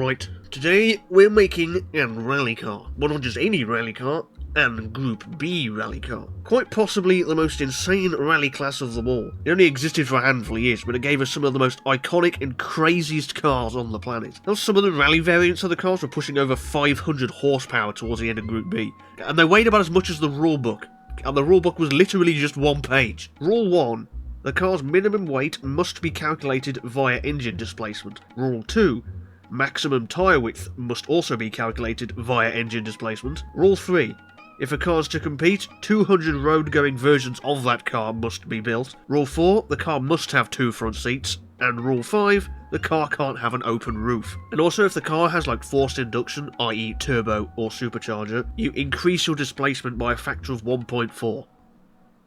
Right, today we're making a rally car. Well, not just any rally car, and Group B rally car. Quite possibly the most insane rally class of them all. It only existed for a handful of years, but it gave us some of the most iconic and craziest cars on the planet. Now, some of the rally variants of the cars were pushing over 500 horsepower towards the end of Group B, and they weighed about as much as the rulebook. And the rulebook was literally just one page. Rule 1. The car's minimum weight must be calculated via engine displacement. Rule 2. Maximum tyre width must also be calculated via engine displacement. Rule 3. If a car's to compete, 200 road-going versions of that car must be built. Rule 4. The car must have 2 front seats. And Rule 5. The car can't have an open roof. And also, if the car has like forced induction, i.e. turbo or supercharger, you increase your displacement by a factor of 1.4.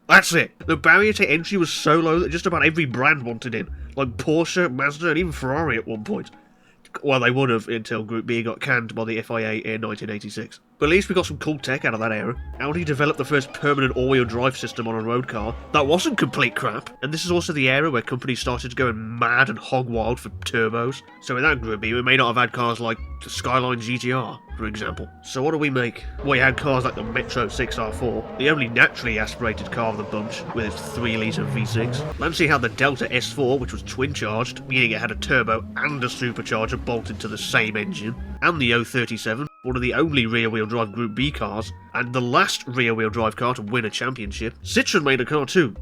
That's it! The barrier to entry was so low that just about every brand wanted in, like Porsche, Mazda, and even Ferrari at one point. Well, they would have until Group B got canned by the FIA in 1986. But at least we got some cool tech out of that era. Audi developed the first permanent all-wheel drive system on a road car. That wasn't complete crap. And this is also the era where companies started going mad and hog wild for turbos. So without Group B, we may not have had cars like the Skyline GTR, for example. So what do we make? We had cars like the Metro 6R4, the only naturally aspirated car of the bunch, with its 3-litre V6. Let's see how the Delta S4, which was twin-charged, meaning it had a turbo and a supercharger bolted to the same engine, and the 037, one of the only rear-wheel drive Group B cars, and the last rear-wheel drive car to win a championship. Citroën made a car too.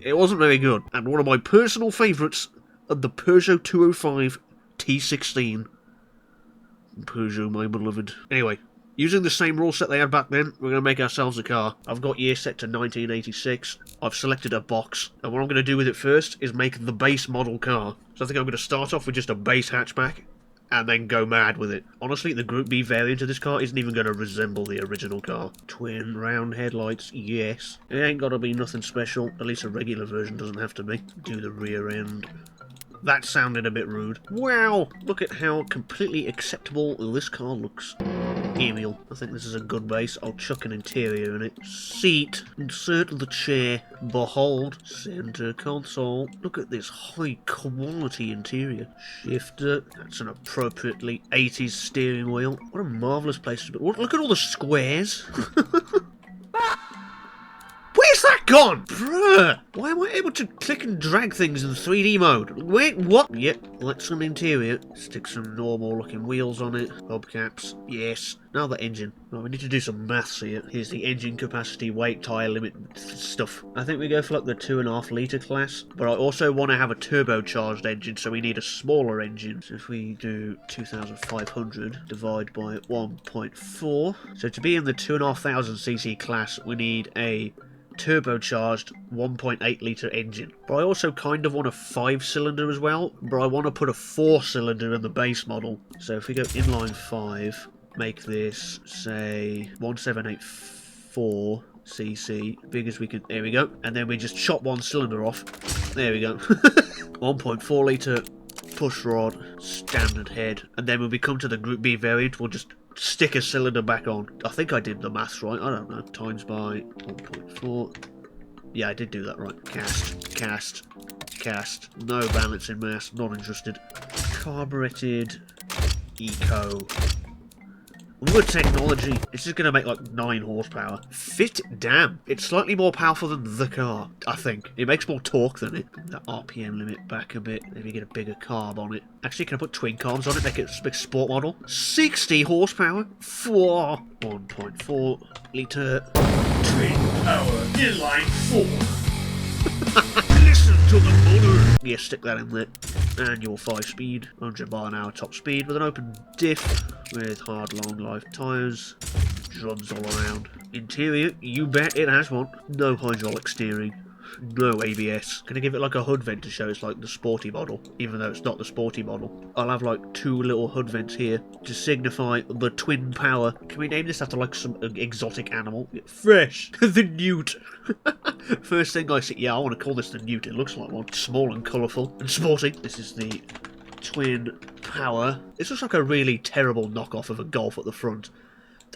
It wasn't very good, and one of my personal favourites, the Peugeot 205 T16. Peugeot, my beloved. Anyway, using the same rule set they had back then, we're going to make ourselves a car. I've got year set to 1986. I've selected a box, and what I'm going to do with it first is make the base model car. So I think I'm going to start off with just a base hatchback, and then go mad with it. Honestly, the Group B variant of this car isn't even going to resemble the original car. Twin round headlights, yes. It ain't got to be nothing special, at least a regular version doesn't have to be. Do the rear end. That sounded a bit rude. Wow! Look at how completely acceptable this car looks. Aerial. I think this is a good base. I'll chuck an interior in it. Seat. Insert the chair. Behold. Center console. Look at this high quality interior. Shifter. That's an appropriately 80s steering wheel. What a marvellous place to be. Look at all the squares. Where's that gone? Bruh! Why am I able to click and drag things in 3D mode? Wait, what? Yep, let's some interior. Stick some normal looking wheels on it. Hubcaps. Yes. Now the engine. Well, we need to do some maths here. Here's the engine capacity, weight, tyre limit stuff. I think we go for like the 2.5 litre class. But I also want to have a turbocharged engine, so we need a smaller engine. So if we do 2,500 divide by 1.4. So to be in the 2,500cc class, we need a turbocharged 1.8 litre engine. But I also kind of want a 5-cylinder as well, but I want to put a 4-cylinder in the base model. So if we go inline 5, make this, say, 1784cc, big as we can, there we go, and then we just chop 1 cylinder off, there we go. 1.4 litre push rod, standard head, and then when we come to the Group B variant, we'll just stick a cylinder back on. I think I did the maths right, I don't know. Times by 1.4. Yeah, I did do that right. Cast, cast, cast. No balancing mass, not interested. Carburetted eco. Good technology. This is going to make like 9 horsepower. Fit, damn. It's slightly more powerful than the car, I think. It makes more torque than it. The RPM limit back a bit. Maybe get a bigger carb on it. Actually, can I put twin carbs on it? Make it a big sport model. 60 horsepower. 1.4 litre. Twin power inline 4. Listen to the motor. Yeah, stick that in there. And your 5-speed, 100 mile an hour top speed with an open diff with hard long life tyres, drums all around. Interior, you bet it has one. No hydraulic steering, no ABS. Gonna give it like a hood vent to show it's like the sporty model, even though it's not the sporty model. I'll have like 2 little hood vents here to signify the twin power. Can we name this after like some exotic animal? Fresh, the newt. First thing I see, yeah, I want to call this the newt. It looks like one. Small and colourful and sporty. This is the twin power. This looks like a really terrible knockoff of a Golf at the front.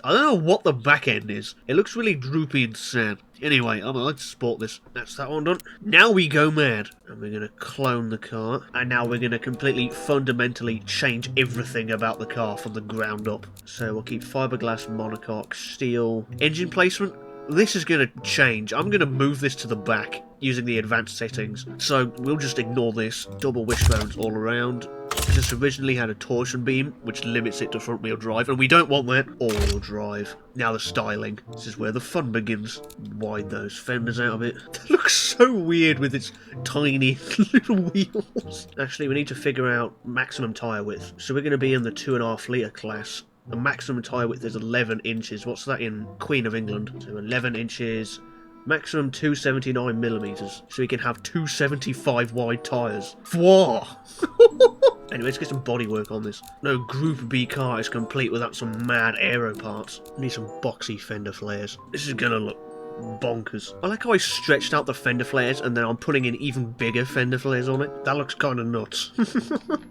I don't know what the back end is. It looks really droopy and sad. Anyway, I like to sport this. That's that one done. Now we go mad. And we're going to clone the car. And now we're going to completely, fundamentally change everything about the car from the ground up. So we'll keep fiberglass, monocoque, steel. Engine placement. This is going to change. I'm going to move this to the back using the advanced settings. So we'll just ignore this. Double wishbones all around. This originally had a torsion beam, which limits it to front wheel drive, and we don't want that. All-wheel drive. Now the styling. This is where the fun begins. Wide those fenders out a bit. That looks so weird with its tiny little wheels. Actually, we need to figure out maximum tyre width. So we're going to be in the 2.5 litre class. The maximum tyre width is 11 inches. What's that in Queen of England? So 11 inches. Maximum 279 millimeters. So we can have 275 wide tyres. Whoa! Anyway, let's get some bodywork on this. No Group B car is complete without some mad aero parts. Need some boxy fender flares. This is gonna look bonkers. I like how I stretched out the fender flares and then I'm putting in even bigger fender flares on it. That looks kind of nuts.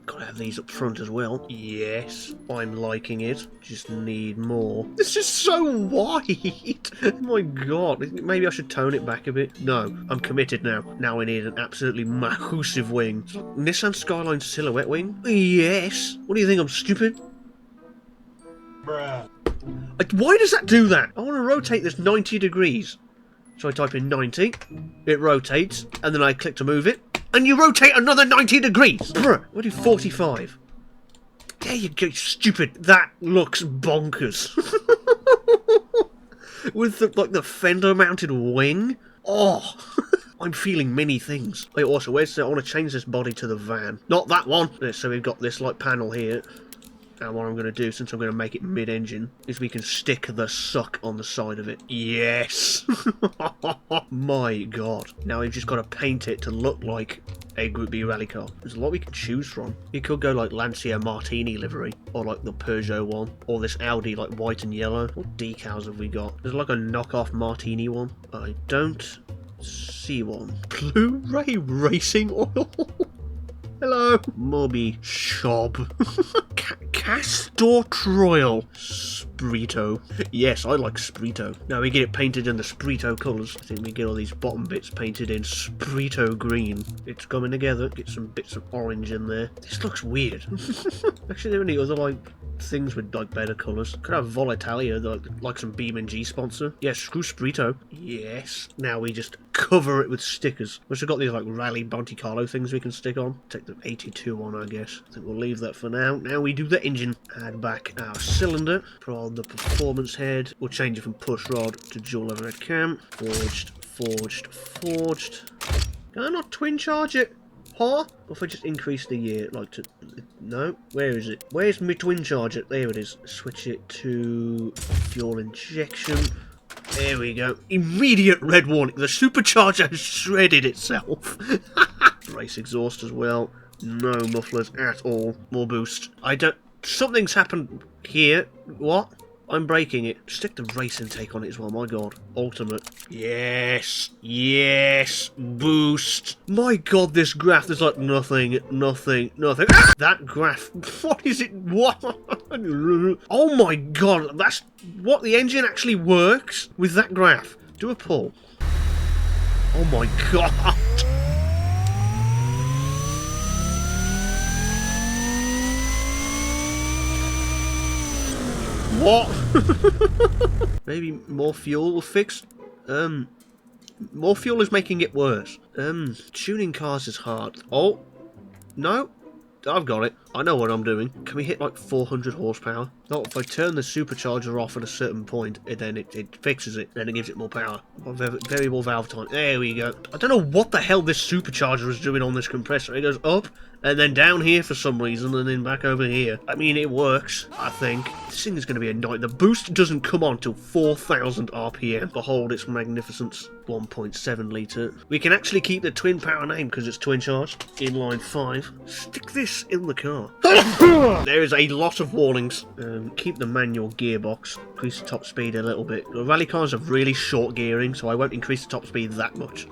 Gotta have these up front as well. Yes, I'm liking it. Just need more. This is so wide. Oh my god. Maybe I should tone it back a bit. No, I'm committed now. Now we need an absolutely massive wing. Nissan Skyline silhouette wing? Yes. What do you think? I'm stupid? Bruh. Why does that do that? I want to rotate this 90 degrees. So I type in 90, it rotates, and then I click to move it, and you rotate another 90 degrees! Bruh, we'll do 45. There you go, stupid. That looks bonkers. With the fender-mounted wing? Oh, I'm feeling many things. Wait, also, I want to change this body to the van. Not that one! So we've got this, panel here. And what I'm going to do, since I'm going to make it mid-engine, is we can stick the suck on the side of it. Yes! My god. Now we've just got to paint it to look like a Group B rally car. There's a lot we can choose from. You could go Lancia Martini livery, or the Peugeot one, or this Audi white and yellow. What decals have we got? There's a knockoff Martini one. I don't see one. Blu-ray racing oil? Hello. Moby Shob. Castor Troil. Sprito. Yes, I like Sprito. Now we get it painted in the Sprito colours. I think we get all these bottom bits painted in Sprito green. It's coming together. Get some bits of orange in there. This looks weird. Actually, there are any other things with better colours. Could have Volatalia, like some BeamNG sponsor. Yeah, screw Sprito. Yes. Now we just cover it with stickers. We've got these Rally Monte Carlo things we can stick on. Take the 82 one, I guess. I think we'll leave that for now. Now we do the engine. Add back our cylinder. Put on the performance head. We'll change it from push rod to dual overhead cam. Forged, forged, forged. Can I not twin charge it? Huh? Or if I just increase the year, no? Where is it? Where's my twin charger? There it is. Switch it to fuel injection. There we go. Immediate red warning. The supercharger has shredded itself. Race exhaust as well. No mufflers at all. More boost. Something's happened here. What? I'm breaking it. Stick the race intake on it as well, my god. Ultimate. Yes. Yes. Boost. My god, this graph, there's nothing, nothing, nothing. Ah! That graph. What is it? What? Oh my god, that's what the engine actually works with that graph. Do a pull. Oh my god. What? Maybe more fuel will fix? More fuel is making it worse. Tuning cars is hard. Oh, no, I've got it. I know what I'm doing. Can we hit 400 horsepower? No, if I turn the supercharger off at a certain point, then it fixes it, then it gives it more power. Variable valve time. There we go. I don't know what the hell this supercharger is doing on this compressor. It goes up, and then down here for some reason, and then back over here. I mean, it works, I think. This thing is going to be a night. The boost doesn't come on till 4,000 RPM. Behold its magnificence. 1.7 litre. We can actually keep the twin power name because it's twin charged. Inline 5. Stick this in the car. There is a lot of warnings. Keep the manual gearbox. Increase the top speed a little bit. The rally cars have really short gearing, so I won't increase the top speed that much.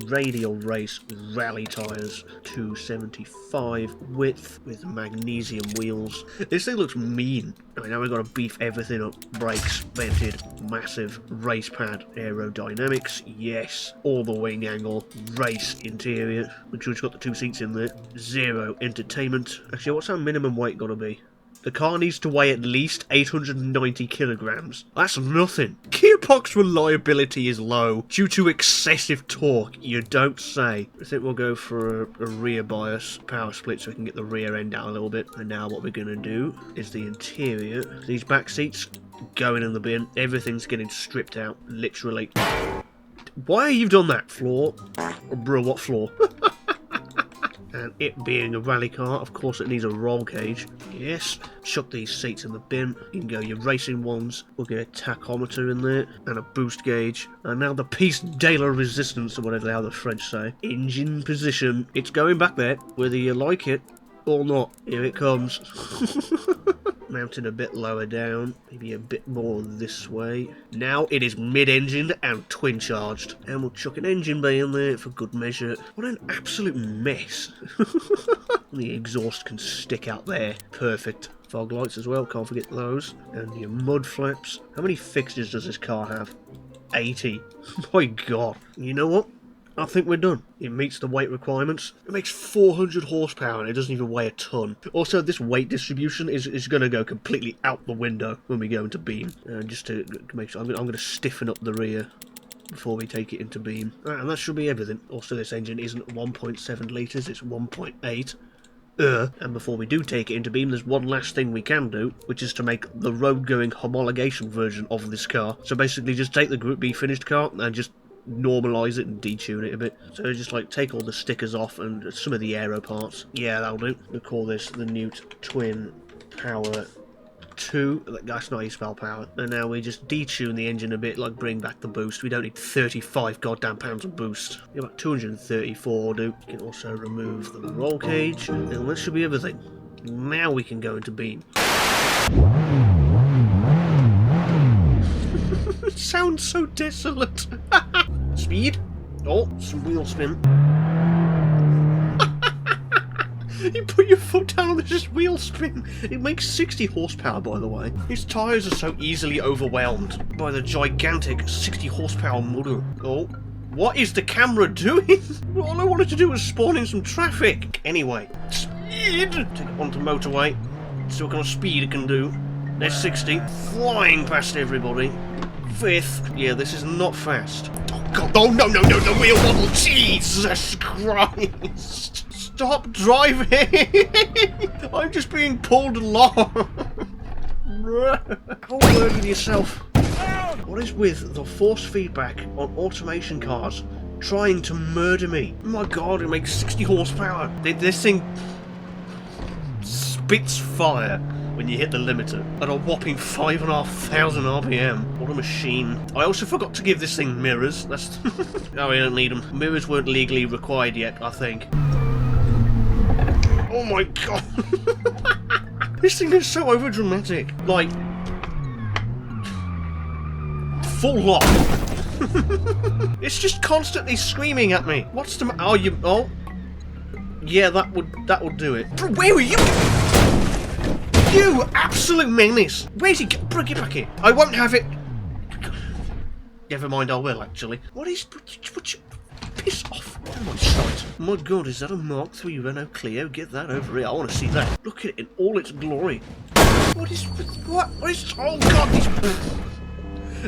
Radial race rally tyres 275. 1.5 width with magnesium wheels. This thing looks mean. I mean, now we've got to beef everything up. Brakes, vented, massive race pad, aerodynamics, yes. All the wing angle, race interior. Make sure it's got the 2 seats in there. 0 entertainment. Actually, what's our minimum weight got to be? The car needs to weigh at least 890 kilograms. That's nothing. Gearbox reliability is low due to excessive torque, you don't say. I think we'll go for a rear bias power split so we can get the rear end down a little bit. And now what we're going to do is the interior. These back seats going in the bin. Everything's getting stripped out, literally. Why have you done that, floor? Bro, what floor? And it being a rally car, of course it needs a roll cage. Yes, chuck these seats in the bin. You can go your racing ones. We'll get a tachometer in there and a boost gauge. And now the piece de la resistance, or whatever the hell the French say. Engine position. It's going back there, whether you like it or not. Here it comes. Mounted a bit lower down, maybe a bit more this way. Now it is mid-engined and twin-charged. And we'll chuck an engine bay in there for good measure. What an absolute mess. The exhaust can stick out there. Perfect. Fog lights as well, can't forget those. And your mud flaps. How many fixtures does this car have? 80. My god. You know what? I think we're done. It meets the weight requirements. It makes 400 horsepower and it doesn't even weigh a ton. Also, this weight distribution is going to go completely out the window when we go into beam. Just to make sure, I'm going to stiffen up the rear before we take it into beam. And that should be everything. Also, this engine isn't 1.7 litres, it's 1.8. And before we do take it into beam, there's one last thing we can do, which is to make the road-going homologation version of this car. So basically, just take the Group B finished car and just normalise it and detune it a bit. So just like take all the stickers off and some of the aero parts. Yeah, that'll do. We'll call this the Newt Twin Power 2. That's not how you spell power. And now we just detune the engine a bit, like bring back the boost. We don't need 35 goddamn pounds of boost. Yeah, about 234 will do. You can also remove the roll cage. And that should be everything. Now we can go into beam. It sounds so desolate. Speed. Oh, some wheel spin. You put your foot down and there's just wheel spin. It makes 60 horsepower, by the way. His tyres are so easily overwhelmed by the gigantic 60 horsepower motor. Oh, what is the camera doing? All I wanted to do was spawn in some traffic. Anyway, speed. Take it onto motorway. See what kind of speed it can do. There's 60. Flying past everybody. 5th. Yeah, this is not fast. Oh god, oh no, the wheel wobble. Jesus Christ. Stop driving. I'm just being pulled along. Hold word with yourself. What is with the force feedback on automation cars trying to murder me? Oh my god, it makes 60 horsepower. This thing spits fire when you hit the limiter at a whopping 5,500 RPM. What a machine. I also forgot to give this thing mirrors. That's no, we don't need them. Mirrors weren't legally required yet, I think. Oh my god. This thing is so overdramatic. Like, full lock. It's just constantly screaming at me. What's the oh yeah, that would do it. Bro, where were you? You absolute menace! Where's he? Bring it back here. I won't have it. Never mind, I will actually. What is? What you, piss off! Oh my sight! My god, is that a Mark III Renault Clio? Get that over here. I want to see that. Look at it in all its glory. What is? What is? Oh god!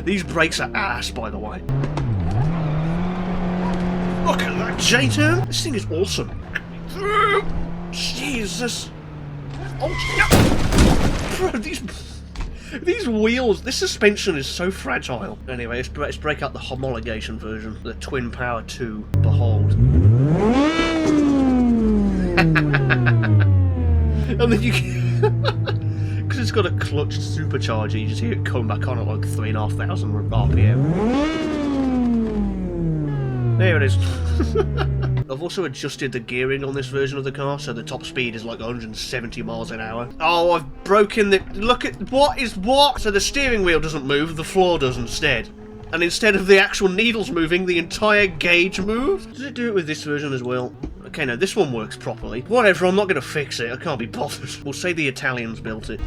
These brakes are ass, by the way. Look at that J-turn. This thing is awesome. Jesus. Oh no! Bro, these wheels, this suspension is so fragile. Anyway, let's break out the homologation version, the Twin Power 2. Behold. And then you can, because it's got a clutched supercharger, you just hear it come back on at like 3,500 RPM. There it is. I've also adjusted the gearing on this version of the car, so the top speed is like 170 miles an hour. Oh, I've broken the... Look at... What is what? So the steering wheel doesn't move, the floor does instead. And instead of the actual needles moving, the entire gauge moves? Does it do it with this version as well? Okay, no, this one works properly. Whatever, I'm not going to fix it. I can't be bothered. We'll say the Italians built it.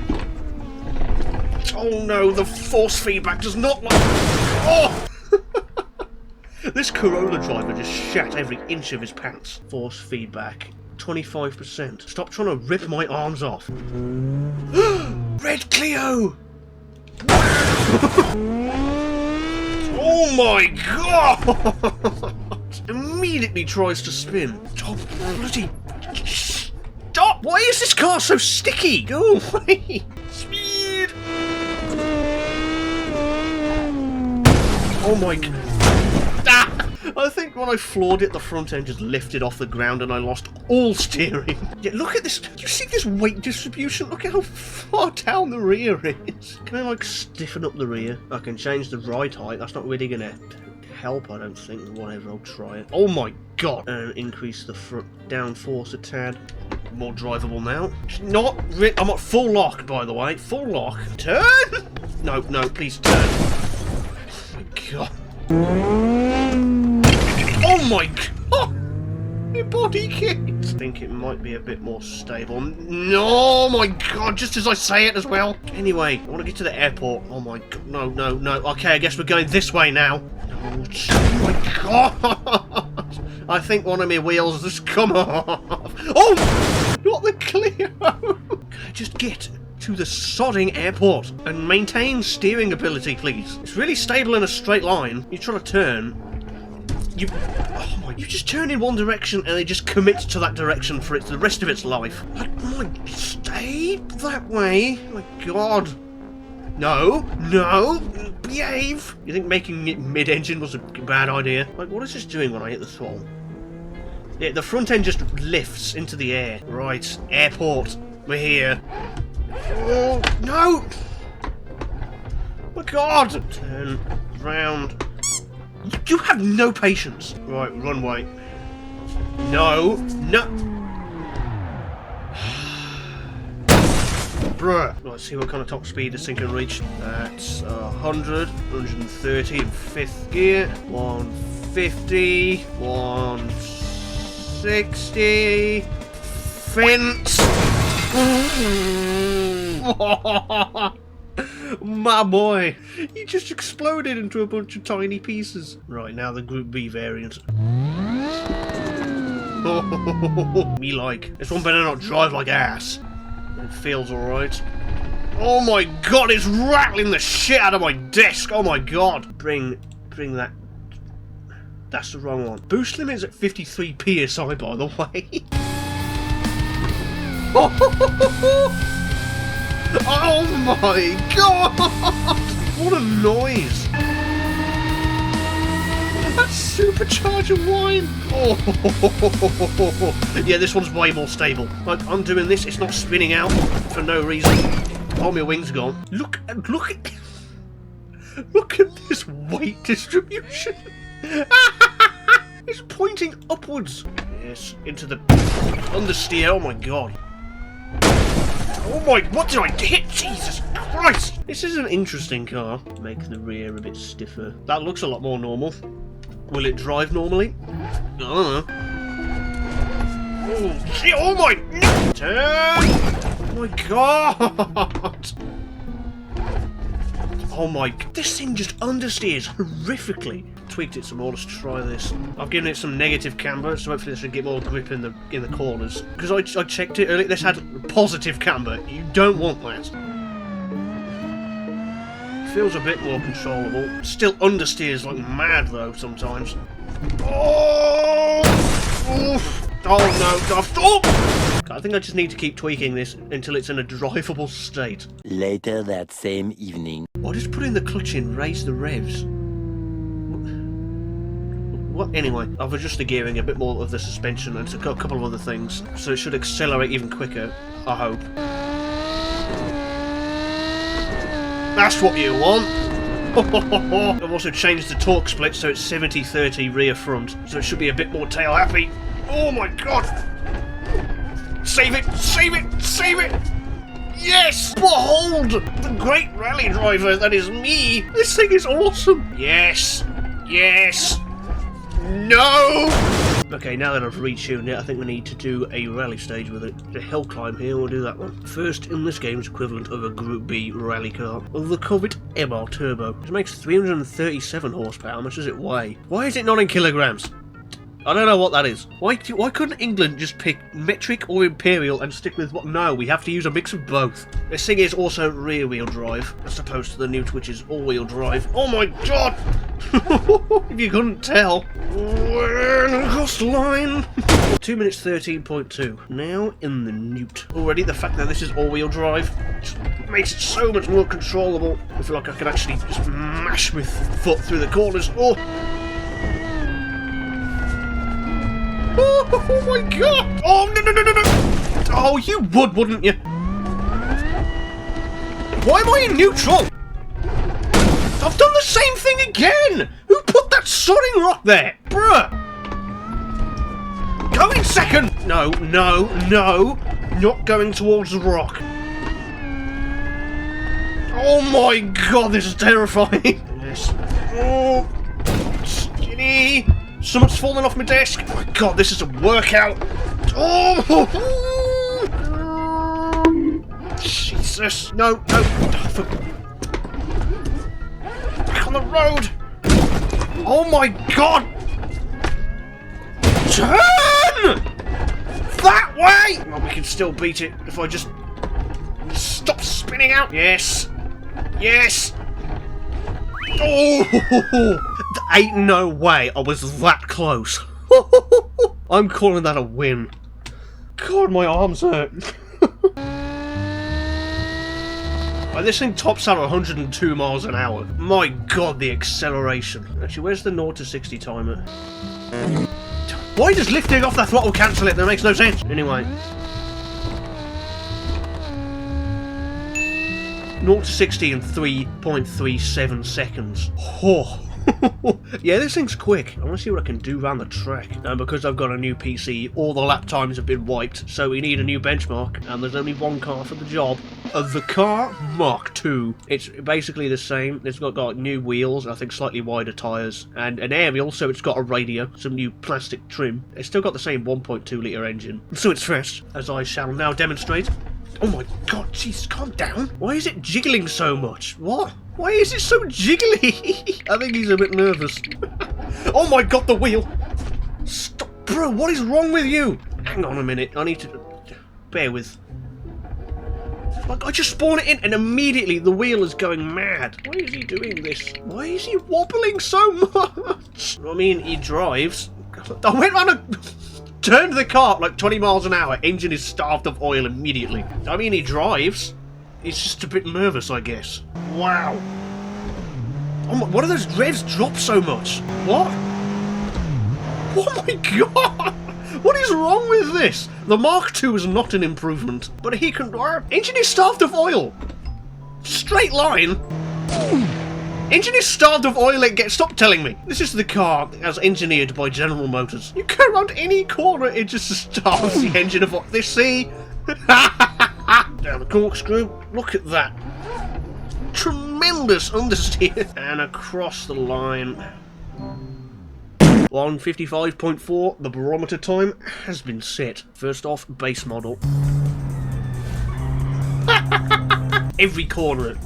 Oh no, the force feedback does not like... Oh! This Corolla driver just shat every inch of his pants. Force feedback. 25%. Stop trying to rip my arms off. Red Clio! Oh my god! Immediately tries to spin. Stop, bloody... Stop! Why is this car so sticky? Go away! Speed! Oh my god. Ah! I think when I floored it, the front end just lifted off the ground and I lost all steering. Yeah, look at this. You see this weight distribution? Look at how far down the rear is. Can I, like, stiffen up the rear? I can change the ride height. That's not really going to help, I don't think. Whatever, I'll try it. Oh my god. And increase the front downforce a tad. More drivable now. I'm at full lock, by the way. Full lock. Turn! No, no, please turn. Oh my god. Oh my god! Your body kit! I think it might be a bit more stable. No, oh my god, just as I say it as well. Anyway, I want to get to the airport. Oh my god, no, no, no. Okay, I guess we're going this way now. Oh my god! I think one of my wheels has just come off. Oh! Not the Clio! Just get to the sodding airport and maintain steering ability, please. It's really stable in a straight line. You try to turn. Oh my, you just turn in one direction and it just commits to that direction for the rest of its life. Like, stay that way. Oh my god. No, no, behave. You think making it mid-engine was a bad idea? Like, what is this doing when I hit the throttle? Yeah, the front end just lifts into the air. Right, airport. We're here. Oh, no! Oh my god! Turn round. You have no patience. Right, runway. No, no. Bruh. Let's see what kind of top speed this thing can reach. That's 100, 130 in 5th gear, 150, 160. Fence. My boy, he just exploded into a bunch of tiny pieces. Right, now the Group B variant. Me like. This one better not drive like ass. It feels alright. Oh my god, it's rattling the shit out of my desk. Oh my god. Bring that. That's the wrong one. Boost limit is at 53 PSI, by the way. Oh my god! What a noise! That's supercharger whine! Oh! Yeah, this one's way more stable. Like, I'm doing this, it's not spinning out for no reason. Oh, my wings are gone. Look at this weight distribution! It's pointing upwards! Yes, into the understeer, oh my god. Oh my, what did I hit? Jesus Christ! This is an interesting car. Make the rear a bit stiffer. That looks a lot more normal. Will it drive normally? I don't know. Oh, shit, oh my... Turn! Oh my god! Oh my... This thing just understeers horrifically. Tweaked it some more, let's try this. I've given it some negative camber, so hopefully this should get more grip in the corners. Because I checked it earlier, this had positive camber. You don't want that. Feels a bit more controllable. Still understeers like mad though sometimes. Oh! Oof. Oh no! Oh! I think I just need to keep tweaking this until it's in a drivable state. Later that same evening. Or just put in the clutch in, raise the revs. What? Anyway, I've adjusted the gearing, a bit more of the suspension, and a couple of other things, so it should accelerate even quicker, I hope. That's what you want! I've also changed the torque split so it's 70-30 rear front, so it should be a bit more tail happy. Oh my god! Save it! Save it! Save it! Yes! Behold! The great rally driver that is me! This thing is awesome! Yes! Yes! No! Okay, now that I've retuned it, I think we need to do a rally stage with it. There's a hill climb here, we'll do that one. First in this game's equivalent of a Group B rally car, the Covet MR Turbo. It makes 337 horsepower. How much does it weigh? Why is it not in kilograms? I don't know what that is. Why couldn't England just pick metric or imperial and stick with what? No, we have to use a mix of both. This thing is also rear-wheel drive, as opposed to the new Twitch's all-wheel drive. Oh my god! If you couldn't tell. Across the line. 2 minutes 13.2. Now in the Newt. Already the fact that this is all-wheel drive just makes it so much more controllable. I feel like I can actually just mash my foot through the corners. Oh! Oh my god! Oh, no! Oh, you would, wouldn't you? Why am I in neutral? I've done the same thing again! Who put that sodding rock there? Bruh! Go in second! No, no, no! Not going towards the rock. Oh my god, this is terrifying! Yes. Oh! Skinny! Someone's fallen off my desk. Oh my god, this is a workout. Oh! Jesus. No, no. Back on the road. Oh my god. Turn! That way! Well, we can still beat it if I just stop spinning out. Yes. Yes. Oh! Ain't no way I was that close. I'm calling that a win. God, my arms hurt. This thing tops out 102 miles an hour. My god, the acceleration. Actually, where's the 0 to 60 timer? Why does lifting off the throttle cancel it? That makes no sense. Anyway. 0 to 60 in 3.37 seconds. Oh. Yeah, this thing's quick. I want to see what I can do around the track. And because I've got a new PC, all the lap times have been wiped, so we need a new benchmark, and there's only one car for the job. The car Mark II. It's basically the same. It's got new wheels, I think slightly wider tyres, and an aerial, so it's got a radio, some new plastic trim. It's still got the same 1.2 litre engine, so it's fast, as I shall now demonstrate. Oh my god, jeez, calm down. Why is it jiggling so much? What? Why is it so jiggly? I think he's a bit nervous. Oh my god, the wheel! Stop, bro, what is wrong with you? Hang on a minute, I need to... bear with. Like, I just spawn it in and immediately the wheel is going mad. Why is he doing this? Why is he wobbling so much? I mean, he drives. I went on a... turned the car at like 20 miles an hour, engine is starved of oil immediately. I mean, he drives. He's just a bit nervous, I guess. Wow. Oh my, what do those revs drop so much? What? Oh my god! What is wrong with this? The Mark II is not an improvement, but he can... engine is starved of oil. Straight line. Engine is starved of oil, stop telling me. This is the car as engineered by General Motors. You go around any corner, it just starves the engine of oil. This, see? Down the corkscrew. Look at that. Tremendous understeer. And across the line. 1:55.4. The barometer time has been set. First off, base model. Every corner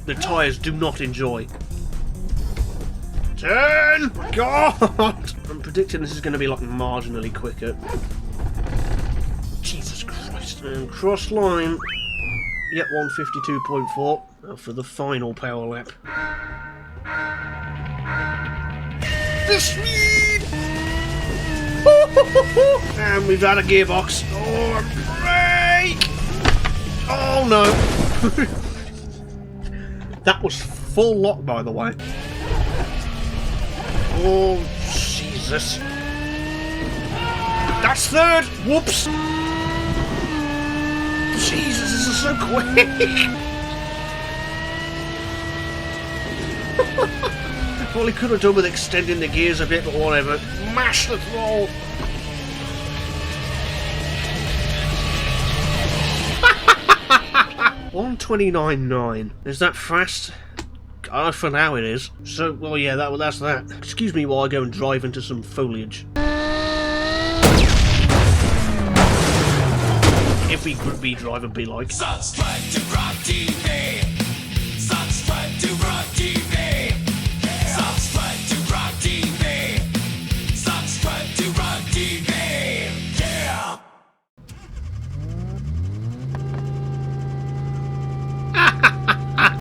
the tyres do not enjoy. Turn! God! I'm predicting this is going to be like marginally quicker. Jesus Christ. And cross line. Yep, 1:52.4. Now for the final power lap. The speed! And we've had a gearbox. Oh, brake! Oh no! That was full lock, by the way. Oh, Jesus. That's third! Whoops! Jesus, this is so quick! All he could have done with extending the gears a bit, but whatever. Mash the throttle! $129.9. Is that fast? For now it is. So, well, yeah, that's that. Excuse me while I go and drive into some foliage. yippee Group B drive and be like. Subscribe to GrogTV.